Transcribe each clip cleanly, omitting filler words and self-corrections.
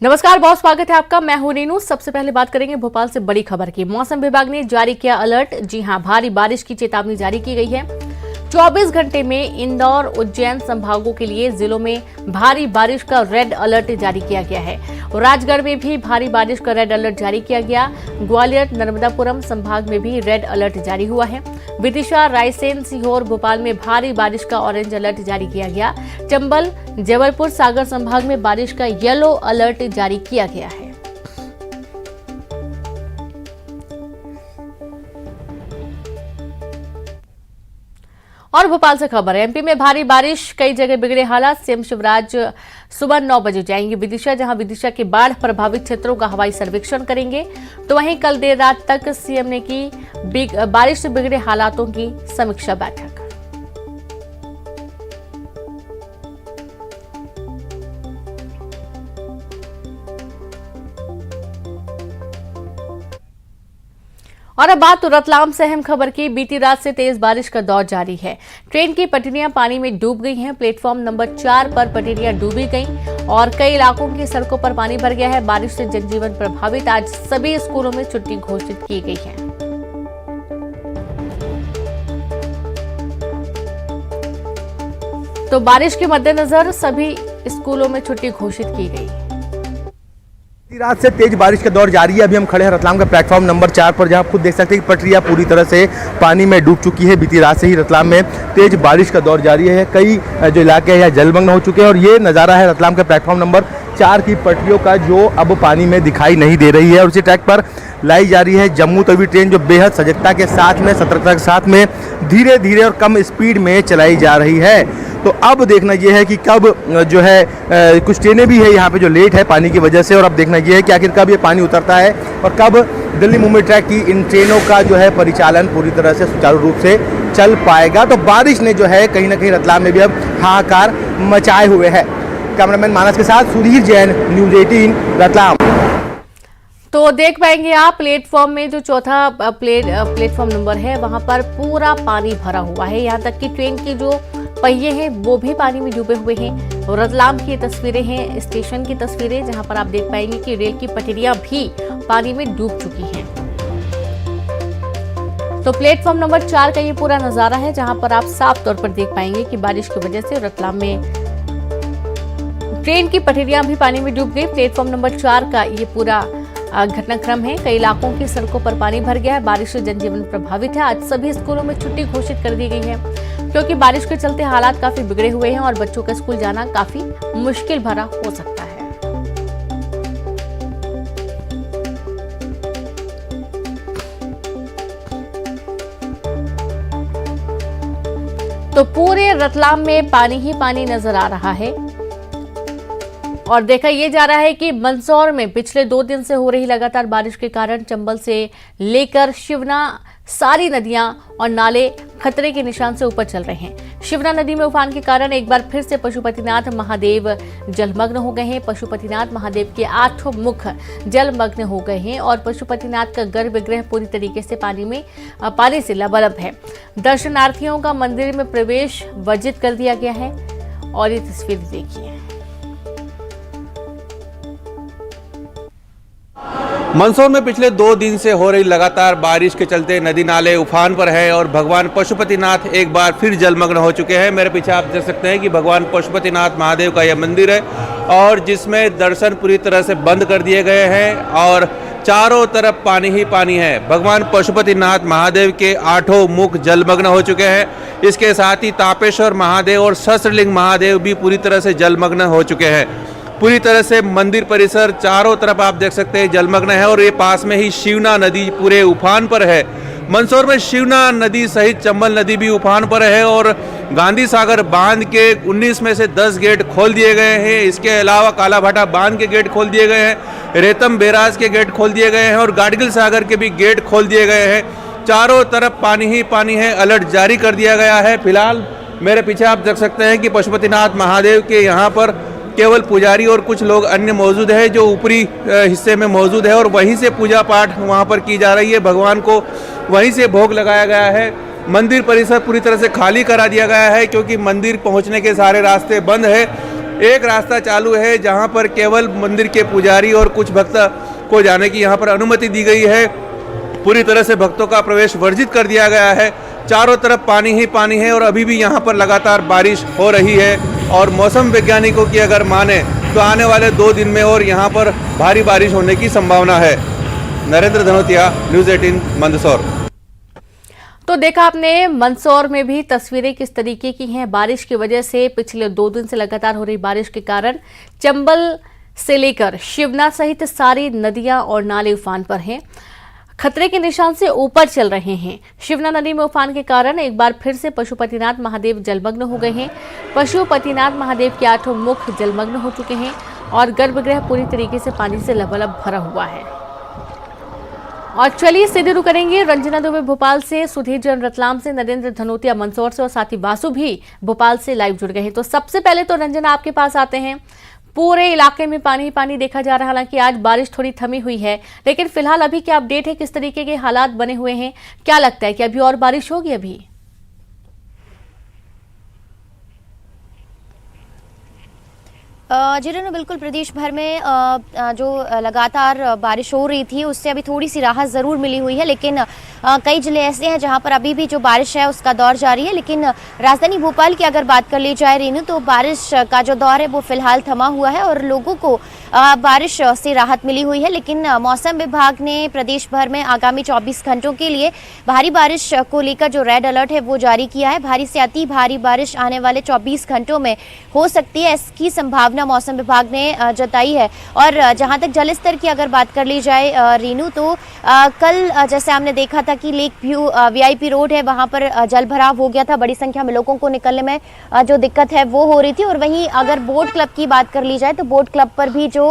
नमस्कार, बहुत स्वागत है आपका। मैं हूं रीनू। सबसे पहले बात करेंगे भोपाल से बड़ी खबर की। मौसम विभाग ने जारी किया अलर्ट। जी हां, भारी बारिश की चेतावनी जारी की गई है। 24 घंटे में इंदौर, उज्जैन संभागों के लिए जिलों में भारी बारिश का रेड अलर्ट जारी किया गया है। राजगढ़ में भी भारी बारिश का रेड अलर्ट जारी किया गया। ग्वालियर, नर्मदापुरम संभाग में भी रेड अलर्ट जारी हुआ है। विदिशा, रायसेन, सीहोर, भोपाल में भारी बारिश का ऑरेंज अलर्ट जारी किया गया। चंबल, जबलपुर, सागर संभाग में बारिश का येलो अलर्ट जारी किया गया है। और भोपाल से खबर है, एमपी में भारी बारिश, कई जगह बिगड़े हालात। सीएम शिवराज सुबह 9 बजे जाएंगे विदिशा, जहां विदिशा के बाढ़ प्रभावित क्षेत्रों का हवाई सर्वेक्षण करेंगे। तो वहीं कल देर रात तक सीएम ने की बारिश से बिगड़े हालातों की समीक्षा बैठक। और अब बात रतलाम से अहम खबर की। बीती रात से तेज बारिश का दौर जारी है। ट्रेन की पटरियां पानी में डूब गई हैं। प्लेटफॉर्म नंबर 4 पर पटरियां डूबी गईं और कई इलाकों की सड़कों पर पानी भर गया है। बारिश से जनजीवन प्रभावित। आज सभी स्कूलों में छुट्टी घोषित की गई है। तो बारिश के मद्देनजर सभी स्कूलों में छुट्टी घोषित की गई। रात से तेज बारिश का दौर जारी है। अभी हम खड़े हैं रतलाम का प्लेटफॉर्म नंबर 4 पर, जहां आप खुद देख सकते हैं कि पटरियां पूरी तरह से पानी में डूब चुकी है। बीती रात से ही रतलाम में तेज बारिश का दौर जारी है। कई जो इलाके हैं यहाँ जलमग्न हो चुके हैं और ये नज़ारा है रतलाम के प्लेटफॉर्म नंबर 4 की पटरियों का, जो अब पानी में दिखाई नहीं दे रही है। और उसी ट्रैक पर लाई जा रही है जम्मू तवी ट्रेन, जो बेहद सजगता के साथ में, सतर्कता के साथ में धीरे धीरे और कम स्पीड में चलाई जा रही है। तो अब देखना यह है कि कब जो है कुछ ट्रेनें भी है यहाँ पे जो लेट है पानी की वजह से, और अब देखना यह है कि आखिर कब ये पानी उतरता है और कब दिल्ली मुंबई ट्रैक की इन ट्रेनों का जो है परिचालन पूरी तरह से सुचारू रूप से चल पाएगा। तो बारिश ने जो है कहीं ना कहीं रतलाम में भी अब हाहाकार मचाए हुए है। कैमरामैन मानस के साथ सुधीर जैन, न्यूज़ 18 रतलाम। तो देख पाएंगे आप प्लेटफॉर्म में जो चौथा प्लेटफॉर्म नंबर है, वहां पर पूरा पानी भरा हुआ है। यहाँ तक कि ट्रेन की जो पहिए हैं वो भी पानी में डूबे हुए हैं। और रतलाम की तस्वीरें हैं, स्टेशन की तस्वीरें, जहां पर आप देख पाएंगे कि रेल की पटरियां भी पानी में डूब चुकी हैं। तो प्लेटफॉर्म नंबर 4 का ये पूरा नजारा है, जहां पर आप साफ तौर पर देख पाएंगे कि बारिश की वजह से रतलाम में ट्रेन की पटरियां भी पानी में डूब गई। प्लेटफॉर्म नंबर 4 का ये पूरा घटनाक्रम है। कई इलाकों की सड़कों पर पानी भर गया है। बारिश से जनजीवन प्रभावित है। आज सभी स्कूलों में छुट्टी घोषित कर दी गई है, क्योंकि बारिश के चलते हालात काफी बिगड़े हुए हैं और बच्चों का स्कूल जाना काफी मुश्किल भरा हो सकता है। तो पूरे रतलाम में पानी ही पानी नजर आ रहा है। और देखा यह जा रहा है कि मंदसौर में पिछले 2 दिन से हो रही लगातार बारिश के कारण चंबल से लेकर शिवना सारी नदियां और नाले खतरे के निशान से ऊपर चल रहे हैं। शिवना नदी में उफान के कारण एक बार फिर से पशुपतिनाथ महादेव जलमग्न हो गए हैं। पशुपतिनाथ महादेव के 8 मुख जलमग्न हो गए हैं और पशुपतिनाथ का गर्भगृह पूरी तरीके से पानी से लबालब है। दर्शनार्थियों का मंदिर में प्रवेश वर्जित कर दिया गया है। और ये तस्वीर देखिए। मंदसौर में पिछले 2 दिन से हो रही लगातार बारिश के चलते नदी नाले उफान पर है और भगवान पशुपतिनाथ एक बार फिर जलमग्न हो चुके हैं। मेरे पीछे आप देख सकते हैं कि भगवान पशुपतिनाथ महादेव का यह मंदिर है और जिसमें दर्शन पूरी तरह से बंद कर दिए गए हैं और चारों तरफ पानी ही पानी है। भगवान पशुपतिनाथ महादेव के 8 मुख जलमग्न हो चुके हैं। इसके साथ ही तापेश्वर महादेव और सहस्त्रलिंग महादेव भी पूरी तरह से जलमग्न हो चुके हैं। पूरी तरह से मंदिर परिसर चारों तरफ आप देख सकते हैं जलमग्न है। और ये पास में ही शिवना नदी पूरे उफान पर है। मंदसौर में शिवना नदी सहित चंबल नदी भी उफान पर है और गांधी सागर बांध के 19 में से 10 गेट खोल दिए गए हैं। इसके अलावा कालाभाटा बांध के गेट खोल दिए गए हैं। रेतम बैराज के गेट खोल दिए गए हैं और गाडगिल सागर के भी गेट खोल दिए गए हैं। चारों तरफ पानी ही पानी है। अलर्ट जारी कर दिया गया है। फिलहाल मेरे पीछे आप देख सकते हैं कि पशुपतिनाथ महादेव के यहाँ पर केवल पुजारी और कुछ लोग अन्य मौजूद है जो ऊपरी हिस्से में मौजूद है और वहीं से पूजा पाठ वहाँ पर की जा रही है। भगवान को वहीं से भोग लगाया गया है। मंदिर परिसर पूरी तरह से खाली करा दिया गया है क्योंकि मंदिर पहुंचने के सारे रास्ते बंद है। एक रास्ता चालू है जहां पर केवल मंदिर के पुजारी और कुछ भक्त को जाने की यहां पर अनुमति दी गई है। पूरी तरह से भक्तों का प्रवेश वर्जित कर दिया गया है। चारों तरफ पानी ही पानी है और अभी भी यहां पर लगातार बारिश हो रही है और मौसम वैज्ञानिकों की अगर माने तो आने वाले 2 दिन में और यहां पर भारी बारिश होने की संभावना है। नरेंद्र धनोतिया, न्यूज़ 18 मंदसौर। तो देखा आपने मंदसौर में भी तस्वीरें किस तरीके की हैं। बारिश की वजह से पिछले 2 दिन से लगातार हो रही बारिश के कारण चंबल से लेकर शिवना सहित सारी नदियां और नाले उफान पर हैं, खतरे के निशान से ऊपर चल रहे हैं। शिवना नदी में उफान के कारण एक बार फिर से पशुपतिनाथ महादेव जलमग्न हो गए हैं। पशुपतिनाथ महादेव के 8 मुख जलमग्न हो चुके हैं और गर्भगृह पूरी तरीके से पानी से लबालब भरा हुआ है। और चलिए सीधे रुक करेंगे रंजना दुबे भोपाल से, सुधीर जैन रतलाम से, नरेंद्र धनोतिया मंदसौर से और साथी वासु भी भोपाल से लाइव जुड़ गए हैं। तो सबसे पहले तो रंजना आपके पास आते हैं। पूरे इलाके में पानी ही पानी देखा जा रहा है। हालांकि आज बारिश थोड़ी थमी हुई है, लेकिन फिलहाल अभी क्या अपडेट है, किस तरीके के हालात बने हुए हैं, क्या लगता है कि अभी और बारिश होगी? अभी जी रेनू, बिल्कुल प्रदेश भर में जो लगातार बारिश हो रही थी उससे अभी थोड़ी सी राहत ज़रूर मिली हुई है, लेकिन कई जिले ऐसे हैं जहां पर अभी भी जो बारिश है उसका दौर जारी है। लेकिन राजधानी भोपाल की अगर बात कर ली जाए रेनू, तो बारिश का जो दौर है वो फिलहाल थमा हुआ है और लोगों को बारिश से राहत मिली हुई है। लेकिन मौसम विभाग ने प्रदेश भर में आगामी 24 घंटों के लिए भारी बारिश को लेकर जो रेड अलर्ट है वो जारी किया है। भारी से अति भारी बारिश आने वाले 24 घंटों में हो सकती है, इसकी संभावना मौसम विभाग ने जताई है। और जहां तक जलस्तर की अगर बात कर ली जाए रीनू, तो कल जैसे हमने देखा था कि लेक व्यू VIP रोड है, वहां पर जल भराव हो गया था। बड़ी संख्या में लोगों को निकलने में जो दिक्कत है वो हो रही थी। और वहीं अगर बोट क्लब की बात कर ली जाए तो बोट क्लब पर भी जो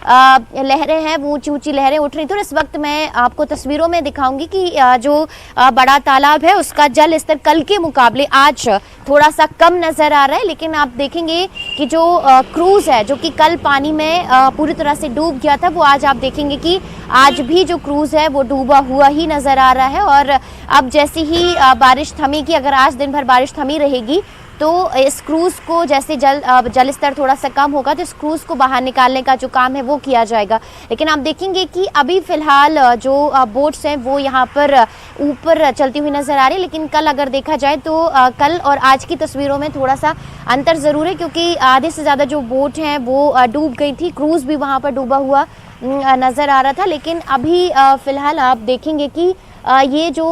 लहरें हैं वो ऊंची ऊंची लहरें उठ रही थी। और इस वक्त मैं आपको तस्वीरों में दिखाऊंगी कि जो बड़ा तालाब है उसका जल स्तर कल के मुकाबले आज थोड़ा सा कम नजर आ रहा है। लेकिन आप देखेंगे कि जो क्रूज है जो कि कल पानी में पूरी तरह से डूब गया था, वो आज आप देखेंगे कि आज भी जो क्रूज है वो डूबा हुआ ही नजर आ रहा है। और अब जैसे ही बारिश थमेगी, अगर आज दिन भर बारिश थमी रहेगी तो इस क्रूज को जैसे जल स्तर थोड़ा सा कम होगा तो इस क्रूज को बाहर निकालने का जो काम है वो किया जाएगा। लेकिन आप देखेंगे कि अभी फिलहाल जो बोट्स हैं वो यहाँ पर ऊपर चलती हुई नजर आ रही है। लेकिन कल अगर देखा जाए तो कल और आज की तस्वीरों में थोड़ा सा अंतर जरूर है, क्योंकि आधे से ज्यादा जो बोट हैं वो डूब गई थी। क्रूज भी वहाँ पर डूबा हुआ नजर आ रहा था। लेकिन अभी फिलहाल आप देखेंगे कि ये जो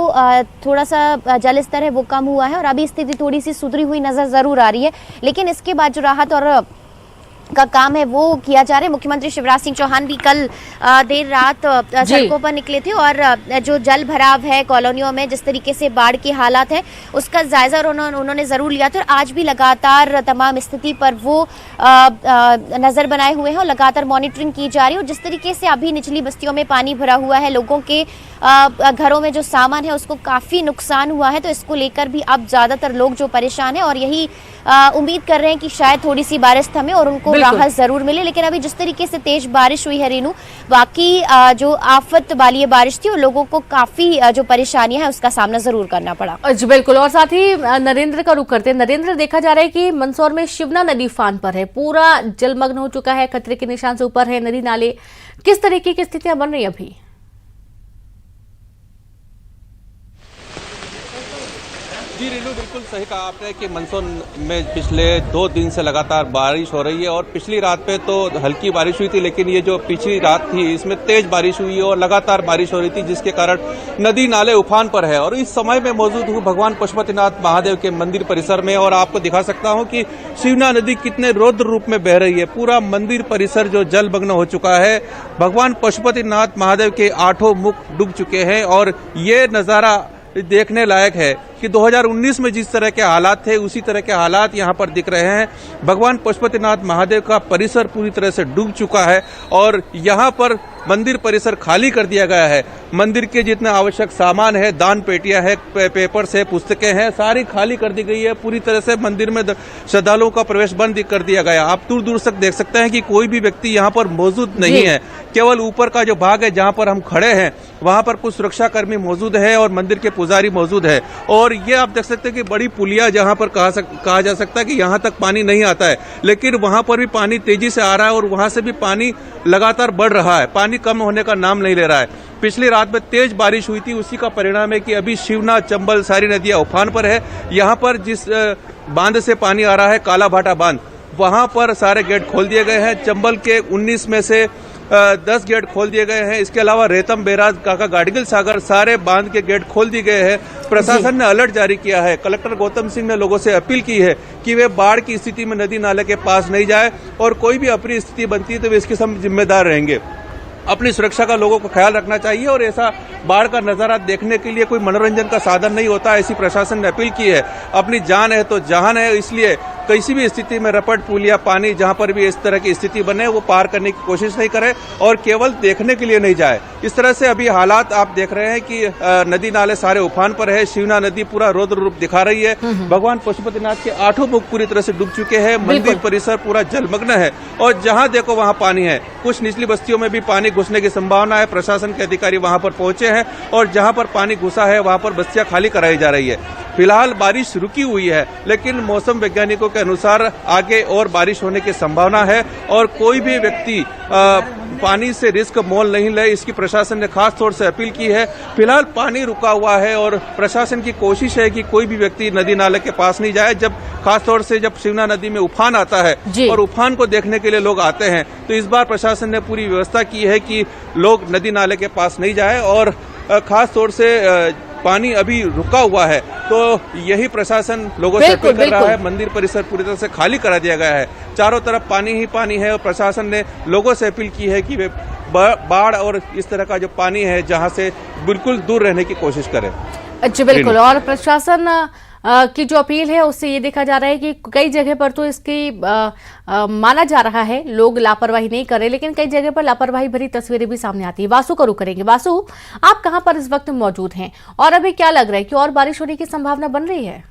थोड़ा सा जल स्तर है वो कम हुआ है और अभी स्थिति थोड़ी सी सुधरी हुई नजर जरूर आ रही है। लेकिन इसके बाद जो राहत और का काम है वो किया जा रहा है। मुख्यमंत्री शिवराज सिंह चौहान भी कल देर रात सड़कों पर निकले थे और जो जल भराव है कॉलोनियों में, जिस तरीके से बाढ़ के हालात है उसका जायजा उन्होंने जरूर लिया था। और आज भी लगातार तमाम स्थिति पर वो नजर बनाए हुए हैं और लगातार मॉनिटरिंग की जा रही है। और जिस तरीके से अभी निचली बस्तियों में पानी भरा हुआ है, लोगों के घरों में जो सामान है उसको काफी नुकसान हुआ है, तो इसको लेकर भी अब ज्यादातर लोग जो परेशान है और यही उम्मीद कर रहे हैं कि शायद थोड़ी सी बारिश थमे और उनको राहत जरूर मिले। लेकिन अभी जिस तरीके से तेज बारिश हुई है रेनू, बाकी जो आफत वाली ये बारिश थी और लोगों को काफी जो परेशानियां हैं उसका सामना जरूर करना पड़ा। जी बिल्कुल। और साथ ही नरेंद्र का रुख करते हैं। नरेंद्र, देखा जा रहा है कि मंदसौर में शिवना नदी उफान पर है, पूरा जलमग्न हो चुका है, खतरे के निशान से ऊपर है नदी नाले। किस तरीके की स्थितियां बन रही है अभी? जी रेनू, बिल्कुल सही कहा आपने कि मंदसौर में पिछले 2 दिन से लगातार बारिश हो रही है और पिछली रात पे तो हल्की बारिश हुई थी, लेकिन ये जो पिछली रात थी इसमें तेज बारिश हुई और लगातार बारिश हो रही थी, जिसके कारण नदी नाले उफान पर है। और इस समय में मौजूद हूँ भगवान पशुपतिनाथ महादेव के मंदिर परिसर में और आपको दिखा सकता हूँ कि शिवना नदी कितने रौद्र रूप में बह रही है। पूरा मंदिर परिसर जो जलमग्न हो चुका है। भगवान पशुपतिनाथ महादेव के 8 मुख डूब चुके हैं और ये नजारा देखने लायक है कि 2019 में जिस तरह के हालात थे उसी तरह के हालात यहाँ पर दिख रहे हैं। भगवान पशुपतिनाथ महादेव का परिसर पूरी तरह से डूब चुका है और यहाँ पर मंदिर परिसर खाली कर दिया गया है। मंदिर के जितने आवश्यक सामान है, दान पेटियां है, पेपर्स है, पुस्तकें हैं, सारी खाली कर दी गई है। पूरी तरह से मंदिर में श्रद्धालुओं का प्रवेश बंद कर दिया गया। आप दूर दूर तक देख सकते हैं कि कोई भी व्यक्ति यहाँ पर मौजूद नहीं है। केवल ऊपर का जो भाग है जहां पर हम खड़े हैं वहां पर कुछ सुरक्षाकर्मी मौजूद है और मंदिर के पुजारी मौजूद है। और ये आप देख सकते हैं कि बड़ी पुलिया जहां पर कहा जा सकता है कि यहां तक पानी नहीं आता है, लेकिन वहां पर भी पानी तेजी से आ रहा है और वहां से भी पानी लगातार बढ़ रहा है। पानी कम होने का नाम नहीं ले रहा है। पिछली रात में तेज बारिश हुई थी, उसी का परिणाम है कि अभी शिवना, चंबल सारी नदियां उफान पर है। यहाँ पर जिस बांध से पानी आ रहा है, काला भाटा बांध, वहां पर सारे गेट खोल दिए गए हैं। चंबल के 19 में से 10 गेट खोल दिए गए हैं। इसके अलावा रेतम, बैराज, काका गाडगिल सागर सारे बांध के गेट खोल दिए गए हैं। प्रशासन ने अलर्ट जारी किया है। कलेक्टर गौतम सिंह ने लोगों से अपील की है कि वे बाढ़ की स्थिति में नदी नाले के पास नहीं जाए और कोई भी अप्रिय स्थिति बनती है तो वे इसके सब जिम्मेदार रहेंगे। अपनी सुरक्षा का लोगों को ख्याल रखना चाहिए और ऐसा बाढ़ का नजारा देखने के लिए कोई मनोरंजन का साधन नहीं होता, ऐसी प्रशासन ने अपील की है। अपनी जान है तो जहान है, इसलिए किसी भी स्थिति में रपट, पुल या पानी जहां पर भी इस तरह की स्थिति बने वो पार करने की कोशिश नहीं करे और केवल देखने के लिए नहीं जाए। इस तरह से अभी हालात आप देख रहे हैं कि नदी नाले सारे उफान पर है। शिवना नदी पूरा रौद्र रूप दिखा रही है। भगवान पशुपतिनाथ के 8 मुख पूरी तरह से डूब चुके हैं। मंदिर परिसर पूरा जलमग्न है और जहां देखो वहां पानी है। कुछ निचली बस्तियों में भी पानी घुसने की संभावना है। प्रशासन के अधिकारी वहां पर पहुंचे हैं और जहां पर पानी घुसा है वहां पर बस्तियां खाली कराई जा रही है। फिलहाल बारिश रुकी हुई है, लेकिन मौसम वैज्ञानिकों के अनुसार आगे और बारिश होने की संभावना है और कोई भी व्यक्ति पानी से रिस्क मोल नहीं ले, इसकी प्रशासन ने खास तौर से अपील की है। फिलहाल पानी रुका हुआ है और प्रशासन की कोशिश है कि कोई भी व्यक्ति नदी नाले के पास नहीं जाए। जब खास तौर से जब शिवना नदी में उफान आता है और उफान को देखने के लिए लोग आते हैं, तो इस बार प्रशासन ने पूरी व्यवस्था की है कि लोग नदी नाले के पास नहीं जाए और खास तौर से पानी अभी रुका हुआ है तो यही प्रशासन लोगों से अपील कर रहा है। मंदिर परिसर पूरी तरह से खाली करा दिया गया है। चारों तरफ पानी ही पानी है और प्रशासन ने लोगों से अपील की है कि वे बाढ़ और इस तरह का जो पानी है जहां से बिल्कुल दूर रहने की कोशिश करें। जी बिल्कुल। और प्रशासन की जो अपील है उससे ये देखा जा रहा है कि कई जगह पर तो इसकी माना जा रहा है लोग लापरवाही नहीं कर रहे, लेकिन कई जगह पर लापरवाही भरी तस्वीरें भी सामने आती है। वासु का रुख करेंगे। वासु, आप कहां पर इस वक्त मौजूद हैं और अभी क्या लग रहा है कि और बारिश होने की संभावना बन रही है?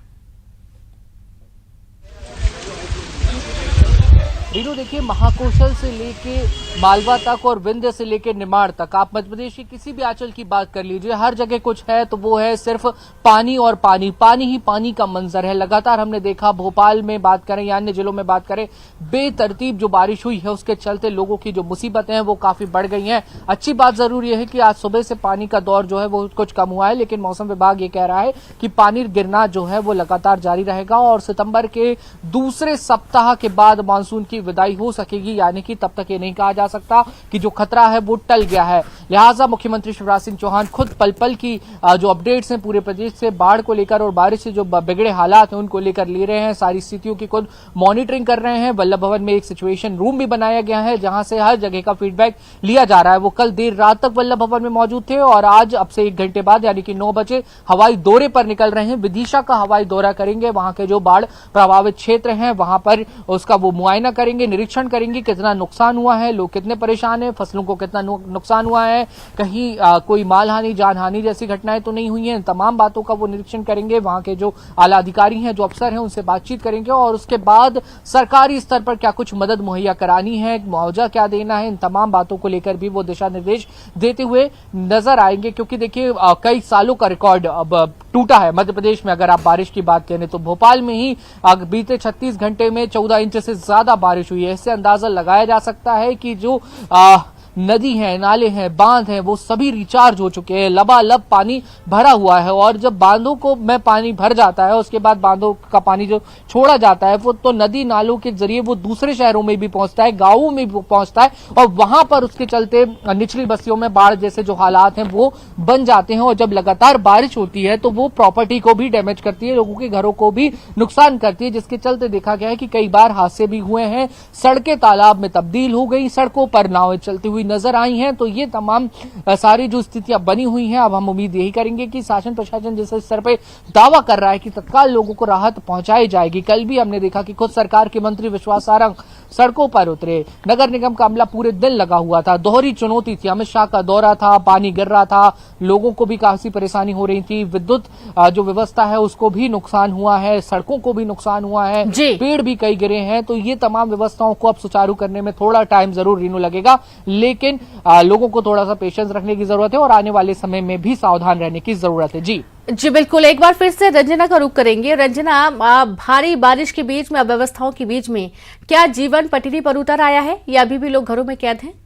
रीनू, देखिए, महाकौशल से लेके मालवा तक और विंध्य से लेके निमाड़ तक, आप मध्य प्रदेश की किसी भी आंचल की बात कर लीजिए, हर जगह कुछ है तो वो है सिर्फ पानी और पानी, पानी ही पानी का मंजर है। लगातार हमने देखा, भोपाल में बात करें या अन्य जिलों में बात करें, बेतरतीब जो बारिश हुई है उसके चलते लोगों की जो मुसीबतें हैं वो काफी बढ़ गई हैं। अच्छी बात जरूर यह है कि आज सुबह से पानी का दौर जो है वो कुछ कम हुआ है, लेकिन मौसम विभाग ये कह रहा है कि पानी गिरना जो है वो लगातार जारी रहेगा और सितंबर के दूसरे सप्ताह के बाद मानसून की विदाई हो सकेगी, यानी कि तब तक ये नहीं कहा जा सकता कि जो खतरा है वो टल गया है। लिहाजा मुख्यमंत्री शिवराज सिंह चौहान खुद पल पल की जो अपडेट्स हैं पूरे प्रदेश से बाढ़ को लेकर और बारिश से जो बिगड़े हालात हैं उनको लेकर ले रहे हैं। सारी स्थितियों की खुद मॉनिटरिंग कर रहे हैं। वल्लभ भवन में एक सिचुएशन रूम भी बनाया गया है जहां से हर जगह का फीडबैक लिया जा रहा है। वो कल देर रात तक वल्लभ भवन में मौजूद थे और आज अब से 1 घंटे बाद यानी कि 9 बजे हवाई दौरे पर निकल रहे हैं। विदिशा का हवाई दौरा करेंगे, वहां के जो बाढ़ प्रभावित क्षेत्र हैं वहां पर उसका वो मुआयना करेंगे, निरीक्षण करेंगे, कितना नुकसान हुआ है, लोग कितने परेशान हैं, फसलों को कितना नुकसान हुआ है, कहीं कोई मालहानि, जानहानि जैसी घटनाएं तो नहीं हुई हैं। तमाम बातों का वो निरीक्षण करेंगे। वहां के जो आला अधिकारी हैं, जो अफसर हैं, उनसे बातचीत करेंगे और उसके बाद सरकारी स्तर पर क्या कुछ मदद मुहैया करानी है, मुआवजा क्या देना है, इन तमाम बातों को लेकर भी वो दिशा निर्देश देते हुए नजर आएंगे। क्योंकि देखिए, कई सालों का रिकॉर्ड अब टूटा है मध्य प्रदेश में। अगर आप बारिश की बात करें तो भोपाल में ही बीते 36 घंटे में 14 इंच से ज्यादा बारिश हुई है। इससे अंदाजा लगाया जा सकता है कि जो नदी है, नाले हैं, बांध हैं, वो सभी रिचार्ज हो चुके हैं। लबालब पानी भरा हुआ है और जब बांधों को में पानी भर जाता है उसके बाद बांधों का पानी जो छोड़ा जाता है वो तो नदी नालों के जरिए वो दूसरे शहरों में भी पहुंचता है, गांवों में भी पहुंचता है और वहां पर उसके चलते निचली बस्तियों में बाढ़ जैसे जो हालात हैं वो बन जाते हैं। और जब लगातार बारिश होती है तो वो प्रॉपर्टी को भी डैमेज करती है, लोगों के घरों को भी नुकसान करती है, जिसके चलते देखा गया है कि कई बार हादसे भी हुए हैं। सड़कें तालाब में तब्दील हो गई, सड़कों पर नावें चलती हुई नजर आई हैं। तो ये तमाम सारी जो स्थितियां बनी हुई हैं, अब हम उम्मीद यही करेंगे कि शासन प्रशासन जिस स्तर पे दावा कर रहा है कि तत्काल लोगों को राहत पहुंचाई जाएगी। कल भी हमने देखा कि खुद सरकार के मंत्री विश्वास सारंग सड़कों पर उतरे। नगर निगम का अमला पूरे दिन लगा हुआ था। दोहरी चुनौती थी, अमित शाह का दौरा था, पानी गिर रहा था, लोगों को भी काफी परेशानी हो रही थी। विद्युत जो व्यवस्था है उसको भी नुकसान हुआ है, सड़कों को भी नुकसान हुआ है, पेड़ भी कई गिरे हैं। तो ये तमाम व्यवस्थाओं को अब सुचारू करने में थोड़ा टाइम जरूर रीनू लगेगा, लेकिन लोगों को थोड़ा सा पेशेंस रखने की जरूरत है और आने वाले समय में भी सावधान रहने की जरूरत है। जी बिल्कुल। एक बार फिर से रंजना का रुख करेंगे। रंजना, भारी बारिश के बीच में, अव्यवस्थाओं के बीच में क्या जीवन पटरी पर उतर आया है या अभी भी लोग घरों में कैद हैं?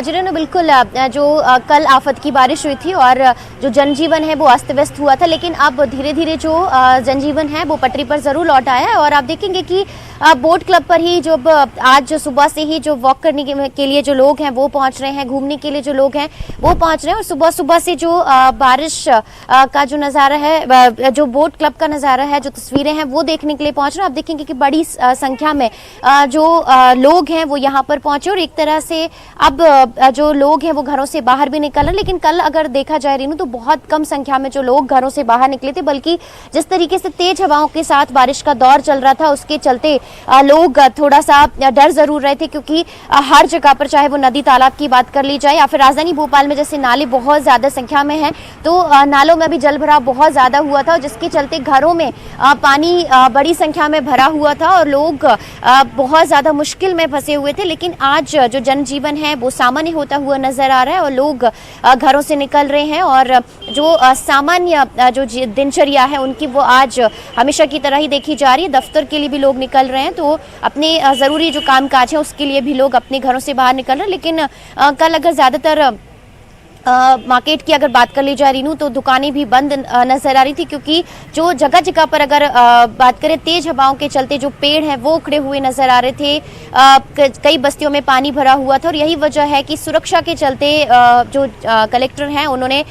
जी रेनू, बिल्कुल। जो कल आफत की बारिश हुई थी और जो जनजीवन है वो अस्त व्यस्त हुआ था, लेकिन अब धीरे धीरे जो जनजीवन है वो पटरी पर जरूर लौट आया है। और आप देखेंगे कि बोट क्लब पर ही जो आज सुबह से ही जो वॉक करने के लिए जो लोग हैं वो पहुंच रहे हैं, घूमने के लिए जो लोग हैं वो पहुंच रहे हैं। और सुबह सुबह से जो बारिश का जो नज़ारा है, जो बोट क्लब का नज़ारा है, जो तस्वीरें हैं वो देखने के लिए पहुंच रहे हैं। आप देखेंगे कि बड़ी संख्या में जो लोग हैं वो यहाँ पर पहुंचे और एक तरह से अब जो लोग हैं वो घरों से बाहर भी निकल रहे हैं। लेकिन कल अगर देखा जाए रीनू, तो बहुत कम संख्या में जो लोग घरों से बाहर निकले थे, बल्कि जिस तरीके से तेज हवाओं के साथ बारिश का दौर चल रहा था उसके चलते लोग थोड़ा सा डर जरूर रहे थे, क्योंकि हर जगह पर, चाहे वो नदी तालाब की बात कर ली जाए या फिर राजधानी भोपाल में जैसे नाले बहुत ज्यादा संख्या में हैं, तो नालों में भी जल भराव बहुत ज्यादा हुआ था, जिसके चलते घरों में पानी बड़ी संख्या में भरा हुआ था और लोग बहुत ज्यादा मुश्किल में फंसे हुए थे। लेकिन आज जो जनजीवन है वो सामान्य होता हुआ नजर आ रहा है और लोग घरों से निकल रहे हैं और जो सामान्य जो दिनचर्या है उनकी वो आज हमेशा की तरह ही देखी जा रही है। दफ्तर के लिए भी लोग निकल रहे हैं, तो अपने जरूरी जो कामकाज है उसके लिए भी लोग अपने घरों से बाहर निकल रहे हैं। लेकिन कल अगर ज्यादातर मार्केट की अगर बात कर ली जाए रीनू, तो दुकानें भी बंद नजर आ रही थी, क्योंकि जो जगह जगह पर अगर बात करें तेज हवाओं के चलते जो पेड़ हैं वो उखड़े हुए नजर आ रहे थे। कई बस्तियों में पानी भरा हुआ था और यही वजह है कि सुरक्षा के चलते जो कलेक्टर हैं उन्होंने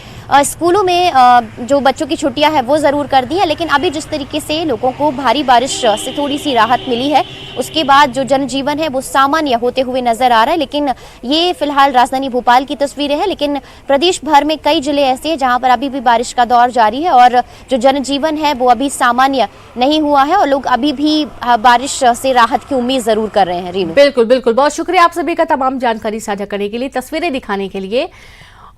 स्कूलों में जो बच्चों की छुट्टियां हैं वो जरूर कर दी है। लेकिन अभी जिस तरीके से लोगों को भारी बारिश से थोड़ी सी राहत मिली है, उसके बाद जो जनजीवन है वो सामान्य होते हुए नजर आ रहा है। लेकिन ये फिलहाल राजधानी भोपाल की तस्वीरें हैं, लेकिन प्रदेश भर में कई जिले ऐसे हैं जहां पर अभी भी बारिश का दौर जारी है और जो जनजीवन है वो अभी सामान्य नहीं हुआ है और लोग अभी भी बारिश से राहत की उम्मीद जरूर कर रहे हैं। रीनू, बिल्कुल बिल्कुल, बहुत शुक्रिया आप सभी का तमाम जानकारी साझा करने के लिए, तस्वीरें दिखाने के लिए।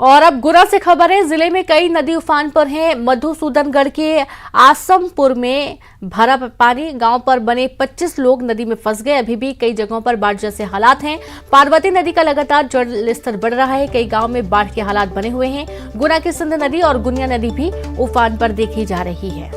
और अब गुना से खबर है, जिले में कई नदी उफान पर हैं। मधुसूदनगढ़ के आसमपुर में भरा पानी, गांव पर बने 25 लोग नदी में फंस गए। अभी भी कई जगहों पर बाढ़ जैसे हालात हैं। पार्वती नदी का लगातार जल स्तर बढ़ रहा है, कई गांव में बाढ़ के हालात बने हुए हैं। गुना की सिंध नदी और गुनिया नदी भी उफान पर देखी जा रही है।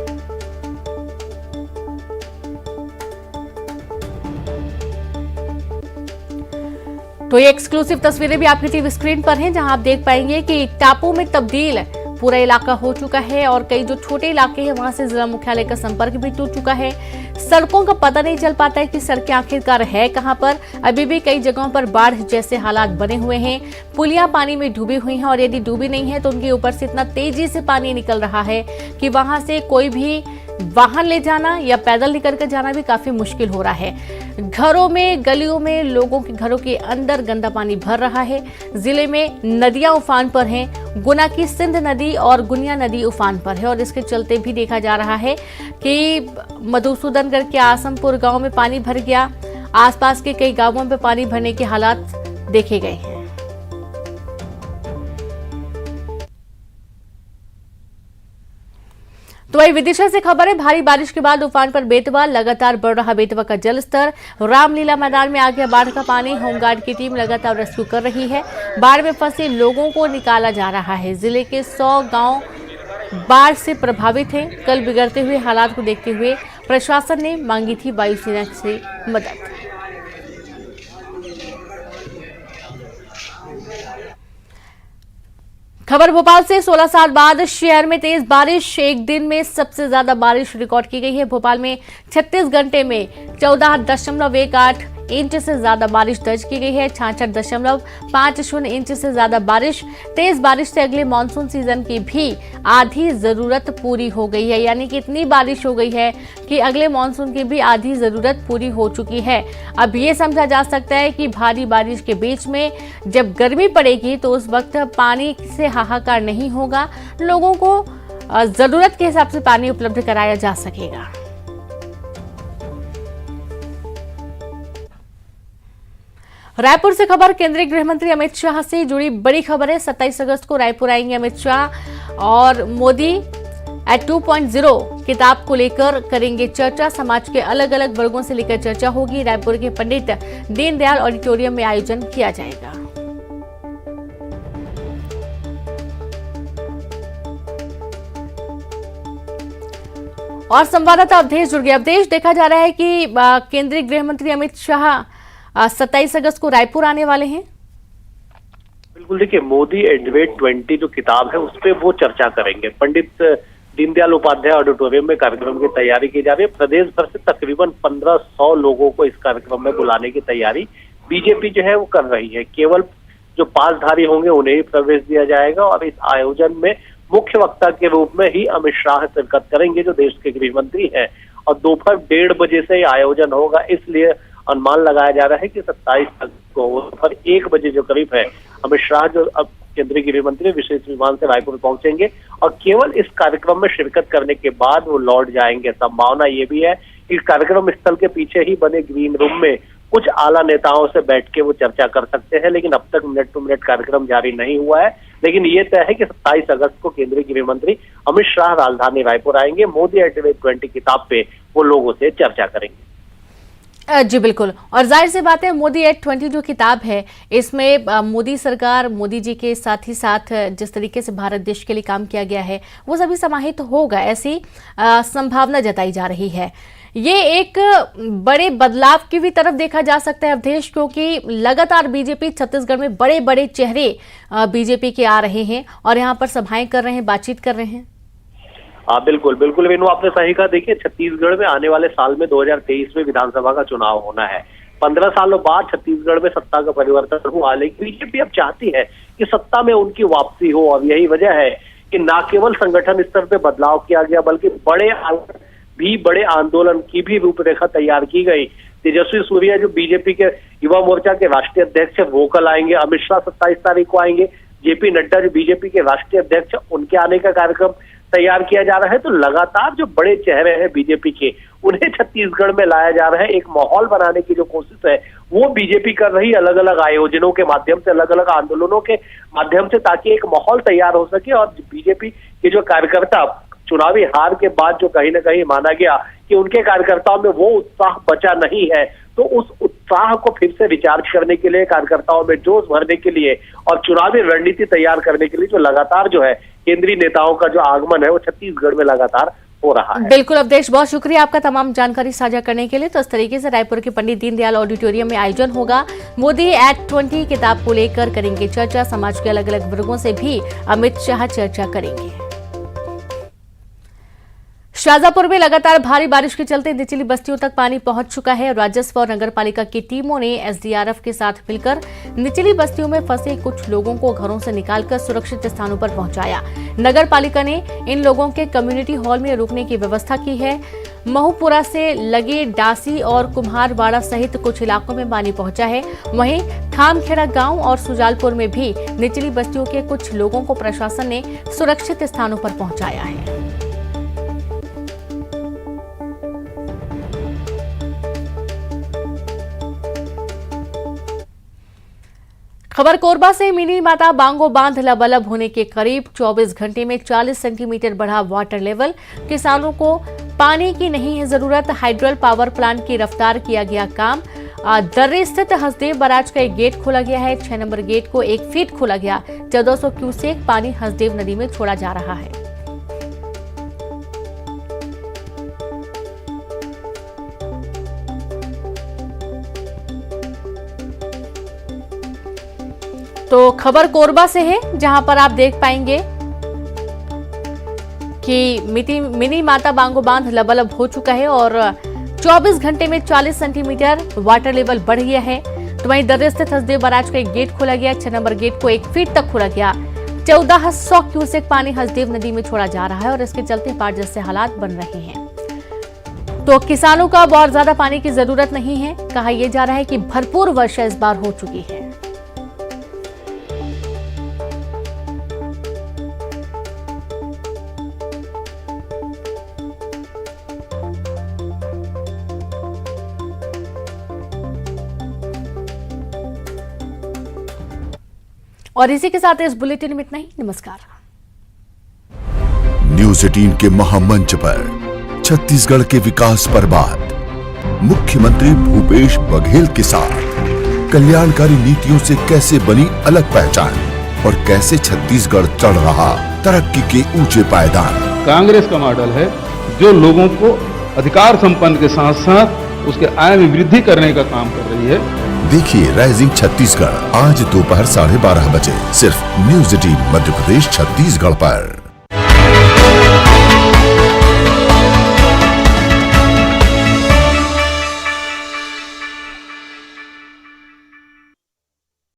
तो ये एक्सक्लूसिव तस्वीरें भी आपकी टीवी स्क्रीन पर हैं, जहां आप देख पाएंगे कि टापू में तब्दील पूरा इलाका हो चुका है और कई जो छोटे इलाके हैं वहां से जिला मुख्यालय का संपर्क भी टूट चुका है। सड़कों का पता नहीं चल पाता है कि सड़कें आखिरकार है कहां पर। अभी भी कई जगहों पर बाढ़ जैसे हालात बने हुए हैं। पुलियां पानी में डूबी हुई हैं और यदि डूबी नहीं है तो उनके ऊपर से इतना तेजी से पानी निकल रहा है कि वहां से कोई भी वाहन ले जाना या पैदल निकल कर जाना भी काफी मुश्किल हो रहा है। घरों में, गलियों में, लोगों के घरों के अंदर गंदा पानी भर रहा है। जिले में नदियां उफान पर हैं। गुना की सिंध नदी और गुनिया नदी उफान पर है और इसके चलते भी देखा जा रहा है कि मधुसूदनगढ़ के आसमपुर गांव में पानी भर गया। आसपास के कई गांवों में पानी भरने के हालात देखे गए हैं। तो वही विदिशा से खबर है, भारी बारिश के बाद उफान पर बेतवा, लगातार बढ़ रहा बेतवा का जलस्तर। रामलीला मैदान में आ गया बाढ़ का पानी। होमगार्ड की टीम लगातार रेस्क्यू कर रही है। बाढ़ में फंसे लोगों को निकाला जा रहा है। जिले के 100 गांव बाढ़ से प्रभावित हैं। कल बिगड़ते हुए हालात को देखते हुए प्रशासन ने मांगी थी वायुसेना से मदद। खबर भोपाल से, 16 साल बाद शहर में तेज बारिश। एक दिन में सबसे ज्यादा बारिश रिकॉर्ड की गई है। भोपाल में 36 घंटे में 14.18 इंच से ज्यादा बारिश दर्ज की गई है। 66.50 इंच से ज्यादा बारिश। तेज बारिश से अगले मानसून सीजन की भी आधी जरूरत पूरी हो गई है, यानी कि इतनी बारिश हो गई है कि अगले मानसून की भी आधी जरूरत पूरी हो चुकी है। अब ये समझा जा सकता है कि भारी बारिश के बीच में जब गर्मी पड़ेगी तो उस वक्त पानी से हाहाकार नहीं होगा। लोगों को जरूरत के हिसाब से पानी उपलब्ध कराया जा सकेगा। रायपुर से खबर केंद्रीय गृह मंत्री अमित शाह से जुड़ी बड़ी खबर है। 27 अगस्त को रायपुर आएंगे अमित शाह और मोदी एट 2.0 किताब को लेकर करेंगे चर्चा। समाज के अलग अलग वर्गों से लेकर चर्चा होगी। रायपुर के पंडित दीनदयाल ऑडिटोरियम में आयोजन किया जाएगा। और संवाददाता अवधेश जुड़ गया। अवधेश, देखा जा रहा है कि केंद्रीय गृह मंत्री अमित शाह 27 अगस्त को रायपुर आने वाले हैं। बिल्कुल, देखिए मोदी एडवेट 20 जो किताब है उस पर वो चर्चा करेंगे। पंडित दीनदयाल उपाध्याय ऑडिटोरियम में कार्यक्रम की तैयारी की जा रही है। प्रदेश भर से तकरीबन 1500 लोगों को इस कार्यक्रम में बुलाने की तैयारी बीजेपी जो है वो कर रही है। केवल जो पासधारी होंगे उन्हें ही प्रवेश दिया जाएगा और इस आयोजन में मुख्य वक्ता के रूप में ही अमित शाह शिरकत करेंगे, जो देश के गृह मंत्री हैं। और दोपहर 1:30 बजे से आयोजन होगा, इसलिए अनुमान लगाया जा रहा है कि 27 अगस्त को दोपहर 1 बजे जो करीब है अमित शाह जो अब केंद्रीय गृह मंत्री विशेष विमान से रायपुर पहुंचेंगे और केवल इस कार्यक्रम में शिरकत करने के बाद वो लौट जाएंगे। संभावना ये भी है कि कार्यक्रम स्थल के पीछे ही बने ग्रीन रूम में कुछ आला नेताओं से बैठ के वो चर्चा कर सकते हैं, लेकिन अब तक मिनट टू मिनट कार्यक्रम जारी नहीं हुआ है। लेकिन ये तय है कि 27 अगस्त को केंद्रीय गृह मंत्री अमित शाह राजधानी रायपुर आएंगे। मोदी एट 20 किताब पे वो लोगों से चर्चा करेंगे। जी बिल्कुल, और जाहिर सी बात है मोदी एट 20 जो किताब है इसमें मोदी सरकार, मोदी जी के साथ ही साथ जिस तरीके से भारत देश के लिए काम किया गया है वो सभी समाहित होगा, ऐसी संभावना जताई जा रही है। ये एक बड़े बदलाव की भी तरफ देखा जा सकता है अवधेश, क्योंकि लगातार बीजेपी छत्तीसगढ़ में बड़े बड़े चेहरे बीजेपी के आ रहे हैं और यहाँ पर सभाएं कर रहे हैं, बातचीत कर रहे हैं। हाँ बिल्कुल बिल्कुल वेणु, आपने सही कहा। देखिए छत्तीसगढ़ में आने वाले साल में 2023 में विधानसभा का चुनाव होना है। 15 सालों बाद छत्तीसगढ़ में सत्ता का परिवर्तन हुआ, लेकिन बीजेपी अब चाहती है कि सत्ता में उनकी वापसी हो। और यही वजह है कि न केवल संगठन स्तर पे बदलाव किया गया, बल्कि बड़े आंदोलन की भी रूपरेखा तैयार की गई। तेजस्वी सूर्या जो बीजेपी के युवा मोर्चा के राष्ट्रीय अध्यक्ष है वो कल आएंगे। अमित शाह 27 तारीख को आएंगे। जेपी नड्डा जो बीजेपी के राष्ट्रीय अध्यक्ष, उनके आने का कार्यक्रम तैयार किया जा रहा है। तो लगातार जो बड़े चेहरे हैं बीजेपी के, उन्हें छत्तीसगढ़ में लाया जा रहा है। एक माहौल बनाने की जो कोशिश है वो बीजेपी कर रही है, अलग अलग आयोजनों के माध्यम से, अलग अलग आंदोलनों के माध्यम से, ताकि एक माहौल तैयार हो सके। और बीजेपी के जो कार्यकर्ता चुनावी हार के बाद जो कहीं ना कहीं माना गया कि उनके कार्यकर्ताओं में वो उत्साह बचा नहीं है, तो उस उत्साह को फिर से रिचार्ज करने के लिए, कार्यकर्ताओं में जोश भरने के लिए और चुनावी रणनीति तैयार करने के लिए जो लगातार जो है केंद्रीय नेताओं का जो आगमन है वो छत्तीसगढ़ में लगातार हो रहा है। बिल्कुल अवधेश, बहुत शुक्रिया आपका तमाम जानकारी साझा करने के लिए। तो इस तरीके से रायपुर के पंडित दीनदयाल ऑडिटोरियम में आयोजन होगा। मोदी एट 20 किताब को लेकर करेंगे चर्चा। समाज के अलग अलग वर्गों से भी अमित शाह चर्चा करेंगे। शाजापुर में लगातार भारी बारिश के चलते निचली बस्तियों तक पानी पहुंच चुका है। राजस्व और नगरपालिका की टीमों ने एसडीआरएफ के साथ मिलकर निचली बस्तियों में फंसे कुछ लोगों को घरों से निकालकर सुरक्षित स्थानों पर पहुंचाया। नगरपालिका ने इन लोगों के कम्युनिटी हॉल में रुकने की व्यवस्था की है। महूपुरा से लगे डासी और कुम्हारवाड़ा सहित कुछ इलाकों में पानी पहुंचा है। वहीं खामखेड़ा गांव और सुजालपुर में भी निचली बस्तियों के कुछ लोगों को प्रशासन ने सुरक्षित स्थानों पर पहुंचाया है। खबर कोरबा से मिनी माता बांगो बांध लबालब होने के करीब 24 घंटे में 40 सेंटीमीटर बढ़ा वाटर लेवल। किसानों को पानी की नहीं है जरूरत। हाइड्रल पावर प्लांट की रफ्तार किया गया काम। दर्रे स्थित हसदेव बराज का एक गेट खोला गया है। 6 नंबर गेट को 1 फीट खोला गया। 1400 क्यूसेक पानी हसदेव नदी में छोड़ा जा रहा है। तो खबर कोरबा से है, जहां पर आप देख पाएंगे कि मिनी माता बांगो बांध लबालब हो चुका है और 24 घंटे में 40 सेंटीमीटर वाटर लेवल बढ़ गया है। तो वहीं दर्रे स्थित हसदेव बराज का एक गेट खोला गया। 6 नंबर गेट को 1 फीट तक खोला गया। 1400 क्यूसेक पानी हसदेव नदी में छोड़ा जा रहा है और इसके चलते बाढ़ जैसे हालात बन रहे हैं। तो किसानों को अब और ज्यादा पानी की जरूरत नहीं है। कहा यह जा रहा है कि भरपूर वर्षा इस बार हो चुकी है। और इसी के साथ इस बुलेटिन में इतना ही। नमस्कार। न्यूज़ 18 के महामंच पर छत्तीसगढ़ के विकास पर बात, मुख्यमंत्री भूपेश बघेल के साथ कल्याणकारी नीतियों से कैसे बनी अलग पहचान और कैसे छत्तीसगढ़ चढ़ रहा तरक्की के ऊंचे पायदान। कांग्रेस का मॉडल है जो लोगों को अधिकार संपन्न के साथ साथ उसके आय में वृद्धि करने का काम कर रही है। देखिए राइजिंग छत्तीसगढ़ आज दोपहर 12:30 बजे सिर्फ न्यूज़ 18 मध्य प्रदेश छत्तीसगढ़ पर।